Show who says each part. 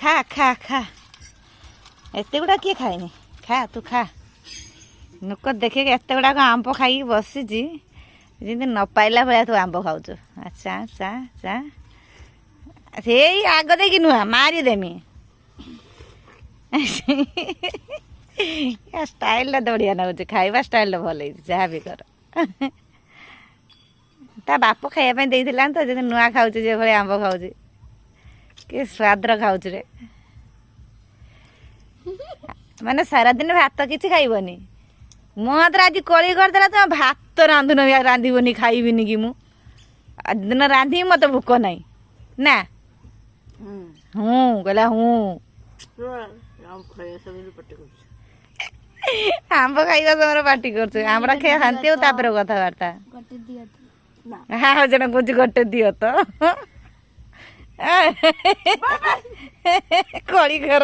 Speaker 1: खा खा खा एत गुड़ा किए खाएनि खा तू खा लोक देखे एत गुड़ाक आंब खाई बसी जमी न पाइला भाया तू आंब खाऊ अच्छा चा चा से आग देखी नुआ मारिदेमी स्टाइल दौड़िया नगुच खाଇବା स्टाइल भल जहाँ भी कर ता बाप खाइबा तो जो नुआ खाऊ जो भाई आंब खाऊ कि स्वाद खाऊ रे माने सारा दिन भात किसी खाइबनी मो हाथ आज कली करदेला तुम भात रांधुन रांधबनी खाइबिनी कि दिन रांधि मत भोक ना ना हूँ कहला हूँ आंब खाइबा समय पार्टी कर आंब खाई खाती कथबार्ता हाँ जन कौच गोटे दियो तो कली कर